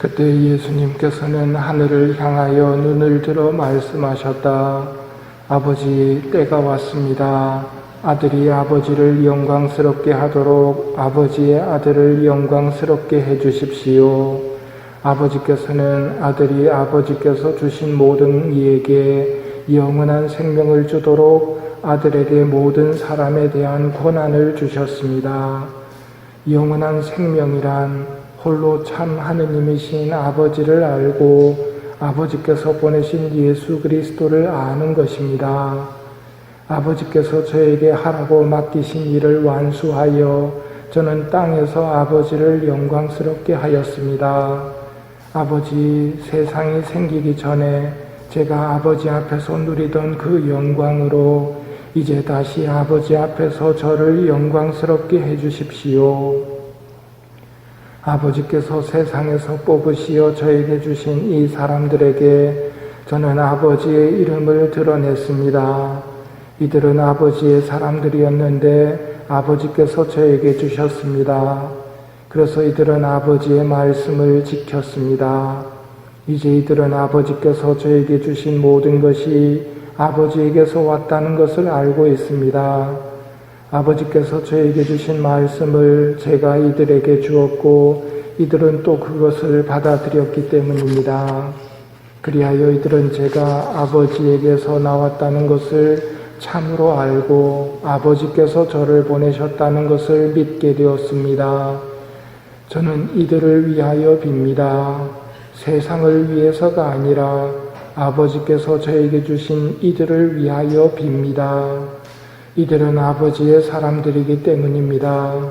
그때 예수님께서는 하늘을 향하여 눈을 들어 말씀하셨다. 아버지, 때가 왔습니다. 아들이 아버지를 영광스럽게 하도록 아버지의 아들을 영광스럽게 해주십시오. 아버지께서는 아들이 아버지께서 주신 모든 이에게 영원한 생명을 주도록 아들에게 모든 사람에 대한 권한을 주셨습니다. 영원한 생명이란 홀로 참 하느님이신 아버지를 알고 아버지께서 보내신 예수 그리스도를 아는 것입니다. 아버지께서 저에게 하라고 맡기신 일을 완수하여 저는 땅에서 아버지를 영광스럽게 하였습니다. 아버지, 세상이 생기기 전에 제가 아버지 앞에서 누리던 그 영광으로 이제 다시 아버지 앞에서 저를 영광스럽게 해주십시오. 아버지께서 세상에서 뽑으시어 저에게 주신 이 사람들에게 저는 아버지의 이름을 드러냈습니다. 이들은 아버지의 사람들이었는데 아버지께서 저에게 주셨습니다. 그래서 이들은 아버지의 말씀을 지켰습니다. 이제 이들은 아버지께서 저에게 주신 모든 것이 아버지에게서 왔다는 것을 알고 있습니다. 아버지께서 저에게 주신 말씀을 제가 이들에게 주었고 이들은 또 그것을 받아들였기 때문입니다. 그리하여 이들은 제가 아버지에게서 나왔다는 것을 참으로 알고 아버지께서 저를 보내셨다는 것을 믿게 되었습니다. 저는 이들을 위하여 빕니다. 세상을 위해서가 아니라 아버지께서 저에게 주신 이들을 위하여 빕니다. 이들은 아버지의 사람들이기 때문입니다.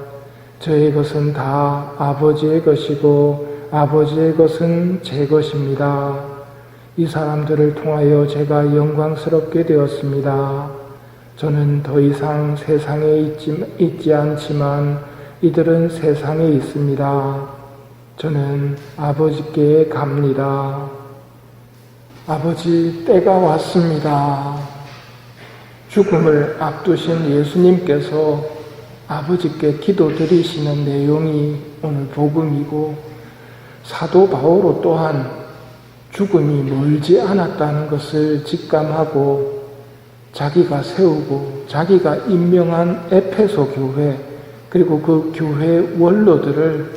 저의 것은 다 아버지의 것이고 아버지의 것은 제 것입니다. 이 사람들을 통하여 제가 영광스럽게 되었습니다. 저는 더 이상 세상에 있지 않지만 이들은 세상에 있습니다. 저는 아버지께 갑니다. 아버지, 때가 왔습니다. 죽음을 앞두신 예수님께서 아버지께 기도드리시는 내용이 오늘 복음이고 사도 바오로 또한 죽음이 멀지 않았다는 것을 직감하고 자기가 세우고 자기가 임명한 에페소 교회 그리고 그 교회 원로들을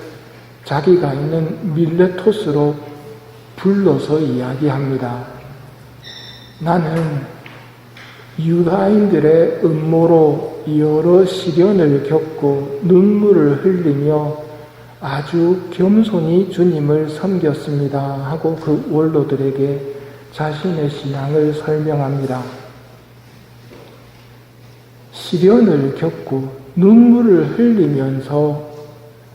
자기가 있는 밀레토스로 불러서 이야기합니다. 나는 유다인들의 음모로 여러 시련을 겪고 눈물을 흘리며 아주 겸손히 주님을 섬겼습니다 하고 그 원로들에게 자신의 신앙을 설명합니다. 시련을 겪고 눈물을 흘리면서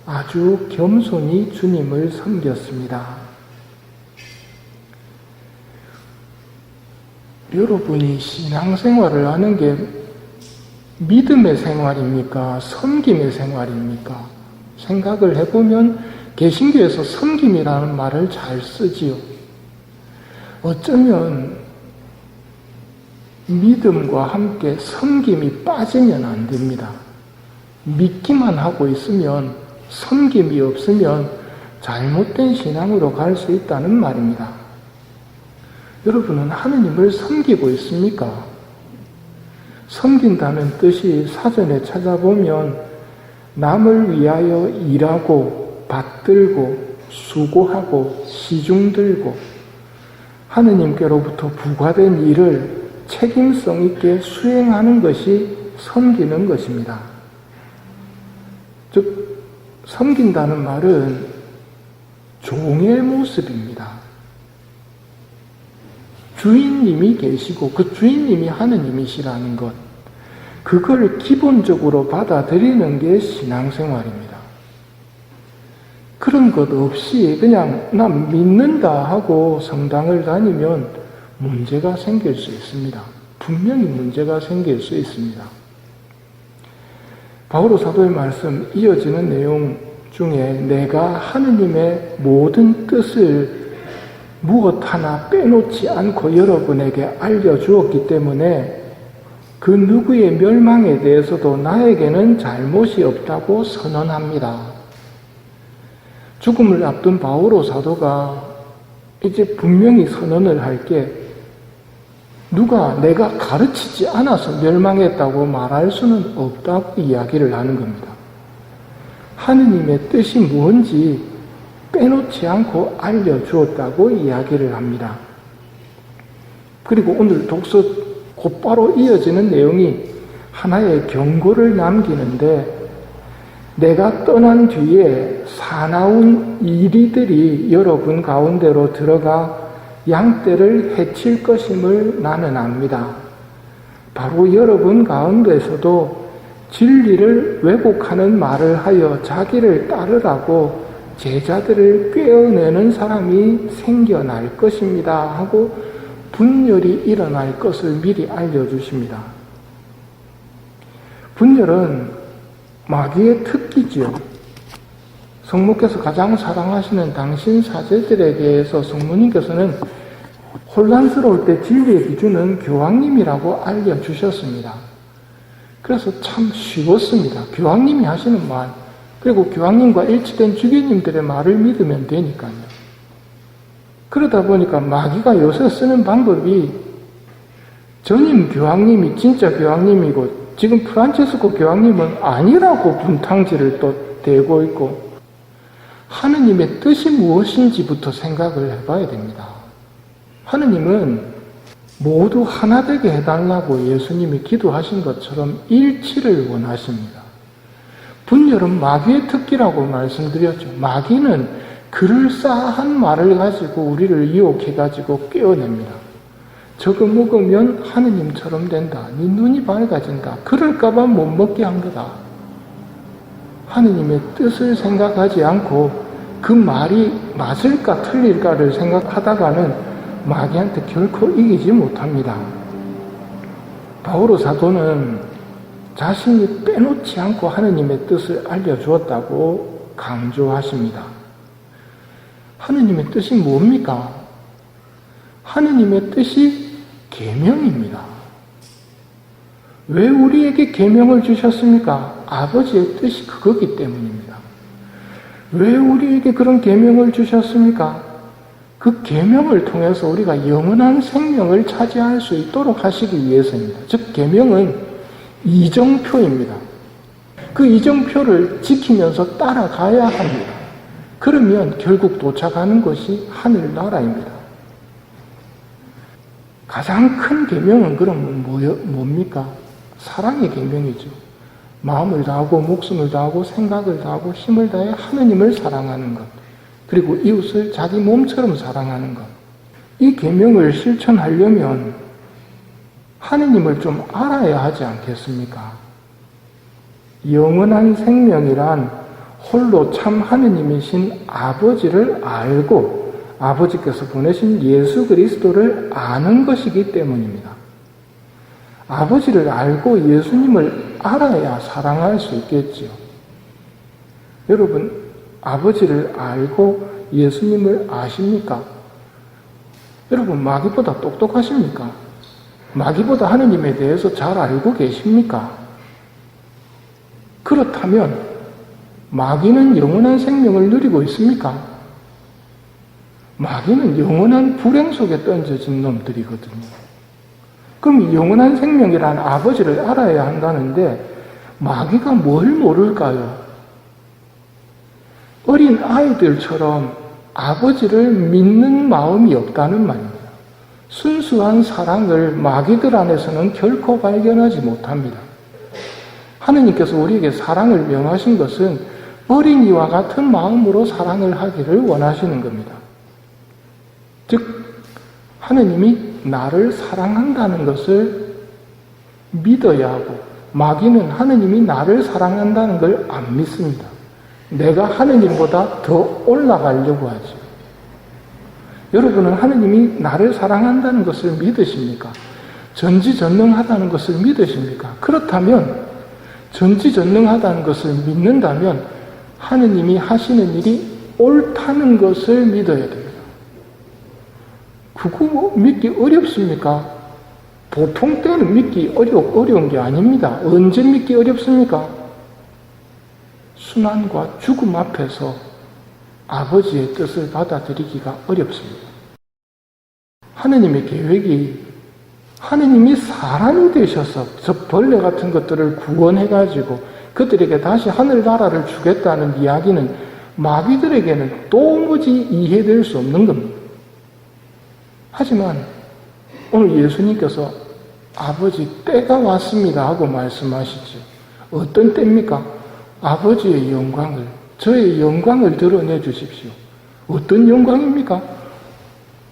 아주 겸손히 주님을 섬겼습니다. 여러분이 신앙생활을 하는 게 믿음의 생활입니까? 섬김의 생활입니까? 생각을 해보면 개신교에서 섬김이라는 말을 잘 쓰지요. 어쩌면 믿음과 함께 섬김이 빠지면 안 됩니다. 믿기만 하고 있으면 섬김이 없으면 잘못된 신앙으로 갈 수 있다는 말입니다. 여러분은 하느님을 섬기고 있습니까? 섬긴다는 뜻이 사전에 찾아보면 남을 위하여 일하고 받들고 수고하고 시중 들고 하느님께로부터 부과된 일을 책임성 있게 수행하는 것이 섬기는 것입니다. 즉 섬긴다는 말은 종의 모습입니다. 주인님이 계시고 그 주인님이 하느님이시라는 것, 그걸 기본적으로 받아들이는 게 신앙생활입니다. 그런 것 없이 그냥 나 믿는다 하고 성당을 다니면 문제가 생길 수 있습니다. 분명히 문제가 생길 수 있습니다. 바오로 사도의 말씀 이어지는 내용 중에 내가 하느님의 모든 뜻을 무엇 하나 빼놓지 않고 여러분에게 알려주었기 때문에 그 누구의 멸망에 대해서도 나에게는 잘못이 없다고 선언합니다. 죽음을 앞둔 바오로 사도가 이제 분명히 선언을 할 게, 누가 내가 가르치지 않아서 멸망했다고 말할 수는 없다고 이야기를 하는 겁니다. 하느님의 뜻이 뭔지 빼놓지 않고 알려주었다고 이야기를 합니다. 그리고 오늘 독서 곧바로 이어지는 내용이 하나의 경고를 남기는데, 내가 떠난 뒤에 사나운 이리들이 여러분 가운데로 들어가 양떼를 해칠 것임을 나는 압니다. 바로 여러분 가운데서도 진리를 왜곡하는 말을 하여 자기를 따르라고 제자들을 꿰어내는 사람이 생겨날 것입니다 하고 분열이 일어날 것을 미리 알려주십니다. 분열은 마귀의 특기지요. 성모께서 가장 사랑하시는 당신 사제들에게서 성모님께서는 혼란스러울 때 진리의 기준은 교황님이라고 알려주셨습니다. 그래서 참 쉬웠습니다. 교황님이 하시는 말, 그리고 교황님과 일치된 주교님들의 말을 믿으면 되니까요. 그러다 보니까 마귀가 요새 쓰는 방법이, 전임 교황님이 진짜 교황님이고 지금 프란체스코 교황님은 아니라고 분탕질을 또 대고 있고, 하느님의 뜻이 무엇인지부터 생각을 해봐야 됩니다. 하느님은 모두 하나 되게 해달라고 예수님이 기도하신 것처럼 일치를 원하십니다. 분열은 마귀의 특기라고 말씀드렸죠. 마귀는 그럴싸한 말을 가지고 우리를 유혹해가지고 깨어냅니다. 저거 먹으면 하느님처럼 된다. 네 눈이 밝아진다. 그럴까봐 못 먹게 한 거다. 하느님의 뜻을 생각하지 않고 그 말이 맞을까 틀릴까를 생각하다가는 마귀한테 결코 이기지 못합니다. 바오로 사도는 자신이 빼놓지 않고 하느님의 뜻을 알려주었다고 강조하십니다. 하느님의 뜻이 뭡니까? 하느님의 뜻이 계명입니다. 왜 우리에게 계명을 주셨습니까? 아버지의 뜻이 그거기 때문입니다. 왜 우리에게 그런 계명을 주셨습니까? 그 계명을 통해서 우리가 영원한 생명을 차지할 수 있도록 하시기 위해서입니다. 즉 계명은 이정표입니다. 그 이정표를 지키면서 따라가야 합니다. 그러면 결국 도착하는 것이 하늘나라입니다. 가장 큰 계명은 그럼 뭡니까? 사랑의 계명이죠. 마음을 다하고 목숨을 다하고 생각을 다하고 힘을 다해 하느님을 사랑하는 것, 그리고 이웃을 자기 몸처럼 사랑하는 것. 이 계명을 실천하려면 하느님을 좀 알아야 하지 않겠습니까? 영원한 생명이란 홀로 참 하느님이신 아버지를 알고 아버지께서 보내신 예수 그리스도를 아는 것이기 때문입니다. 아버지를 알고 예수님을 알아야 사랑할 수 있겠지요. 여러분, 아버지를 알고 예수님을 아십니까? 여러분, 마귀보다 똑똑하십니까? 마귀보다 하느님에 대해서 잘 알고 계십니까? 그렇다면 마귀는 영원한 생명을 누리고 있습니까? 마귀는 영원한 불행 속에 던져진 놈들이거든요. 그럼 영원한 생명이란 아버지를 알아야 한다는데 마귀가 뭘 모를까요? 어린 아이들처럼 아버지를 믿는 마음이 없다는 말입니다. 순수한 사랑을 마귀들 안에서는 결코 발견하지 못합니다. 하느님께서 우리에게 사랑을 명하신 것은 어린이와 같은 마음으로 사랑을 하기를 원하시는 겁니다. 즉 하느님이 나를 사랑한다는 것을 믿어야 하고, 마귀는 하느님이 나를 사랑한다는 걸 안 믿습니다. 내가 하느님보다 더 올라가려고 하죠. 여러분은 하느님이 나를 사랑한다는 것을 믿으십니까? 전지전능하다는 것을 믿으십니까? 그렇다면 전지전능하다는 것을 믿는다면 하느님이 하시는 일이 옳다는 것을 믿어야 됩니다. 그거 믿기 어렵습니까? 보통 때는 믿기 어려운 게 아닙니다. 언제 믿기 어렵습니까? 순환과 죽음 앞에서 아버지의 뜻을 받아들이기가 어렵습니다. 하느님의 계획이 하느님이 사람이 되셔서 저 벌레 같은 것들을 구원해가지고 그들에게 다시 하늘나라를 주겠다는 이야기는 마귀들에게는 도무지 이해될 수 없는 겁니다. 하지만 오늘 예수님께서 아버지 때가 왔습니다 하고 말씀하시죠. 어떤 때입니까? 아버지의 영광을, 저의 영광을 드러내 주십시오. 어떤 영광입니까?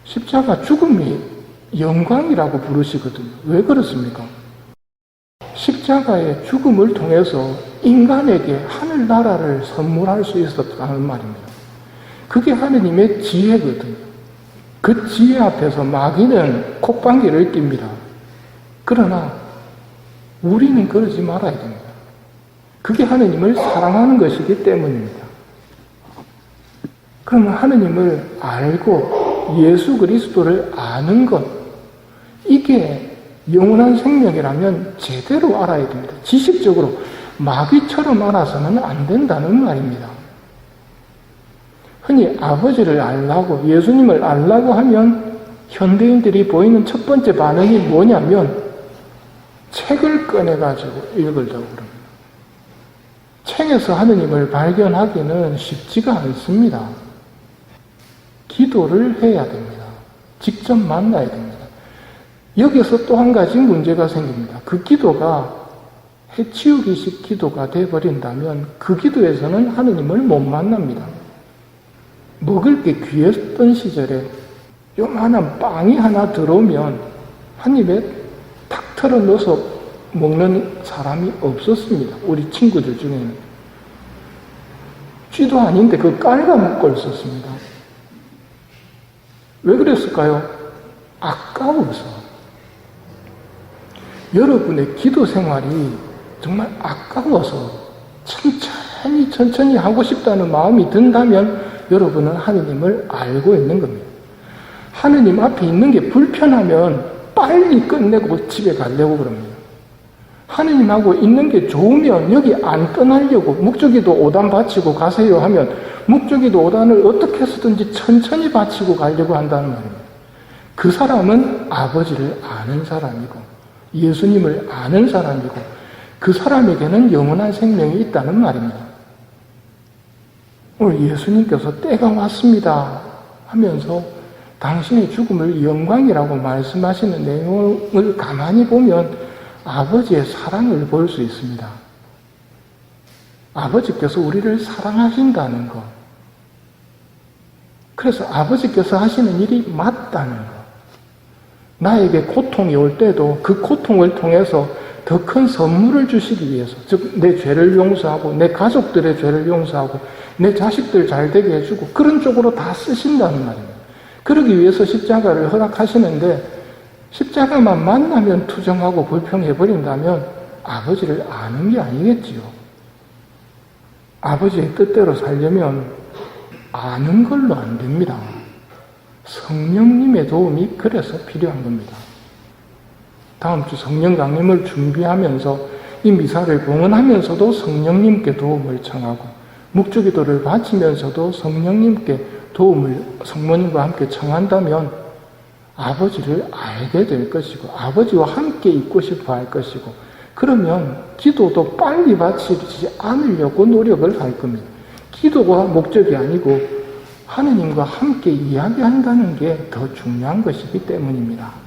십자가 죽음이 영광이라고 부르시거든요. 왜 그렇습니까? 십자가의 죽음을 통해서 인간에게 하늘나라를 선물할 수 있었다는 말입니다. 그게 하느님의 지혜거든요. 그 지혜 앞에서 마귀는 콧방귀를 낍니다. 그러나 우리는 그러지 말아야 됩니다. 그게 하느님을 사랑하는 것이기 때문입니다. 그러면 하느님을 알고 예수 그리스도를 아는 것, 이게 영원한 생명이라면 제대로 알아야 됩니다. 지식적으로 마귀처럼 알아서는 안 된다는 말입니다. 흔히 아버지를 알라고, 예수님을 알라고 하면 현대인들이 보이는 첫 번째 반응이 뭐냐면 책을 꺼내가지고 읽으려고 그럽니다. 책에서 하느님을 발견하기는 쉽지가 않습니다. 기도를 해야 됩니다. 직접 만나야 됩니다. 여기서 또 한 가지 문제가 생깁니다. 그 기도가 해치우기식 기도가 돼버린다면 그 기도에서는 하느님을 못 만납니다. 먹을 게 귀했던 시절에 요만한 빵이 하나 들어오면 한 입에 탁 털어 넣어서 먹는 사람이 없었습니다. 우리 친구들 중에는. 쥐도 아닌데 그 깔아먹고 있었습니다. 왜 그랬을까요? 아까워서. 여러분의 기도 생활이 정말 아까워서 천천히 하고 싶다는 마음이 든다면 여러분은 하느님을 알고 있는 겁니다. 하느님 앞에 있는 게 불편하면 빨리 끝내고 집에 가려고 그럽니다. 하느님하고 있는 게 좋으면 여기 안 떠나려고 묵주기도 5단 바치고 가세요 하면 묵주기도 5단을 어떻게 해서든지 천천히 바치고 가려고 한다는 말입니다. 그 사람은 아버지를 아는 사람이고 예수님을 아는 사람이고 그 사람에게는 영원한 생명이 있다는 말입니다. 오늘 예수님께서 때가 왔습니다 하면서 당신의 죽음을 영광이라고 말씀하시는 내용을 가만히 보면 아버지의 사랑을 볼 수 있습니다. 아버지께서 우리를 사랑하신다는 것. 그래서 아버지께서 하시는 일이 맞다는 것. 나에게 고통이 올 때도 그 고통을 통해서 더 큰 선물을 주시기 위해서, 즉 내 죄를 용서하고 내 가족들의 죄를 용서하고 내 자식들 잘 되게 해주고 그런 쪽으로 다 쓰신다는 말입니다. 그러기 위해서 십자가를 허락하시는데 십자가만 만나면 투정하고 불평해버린다면 아버지를 아는 게 아니겠지요. 아버지의 뜻대로 살려면 아는 걸로 안 됩니다. 성령님의 도움이 그래서 필요한 겁니다. 다음 주 성령 강림을 준비하면서 이 미사를 봉헌하면서도 성령님께 도움을 청하고 묵주기도를 바치면서도 성령님께 도움을 성모님과 함께 청한다면 아버지를 알게 될 것이고 아버지와 함께 있고 싶어 할 것이고 그러면 기도도 빨리 바치지 않으려고 노력을 할 겁니다. 기도가 목적이 아니고 하느님과 함께 이야기한다는 게 더 중요한 것이기 때문입니다.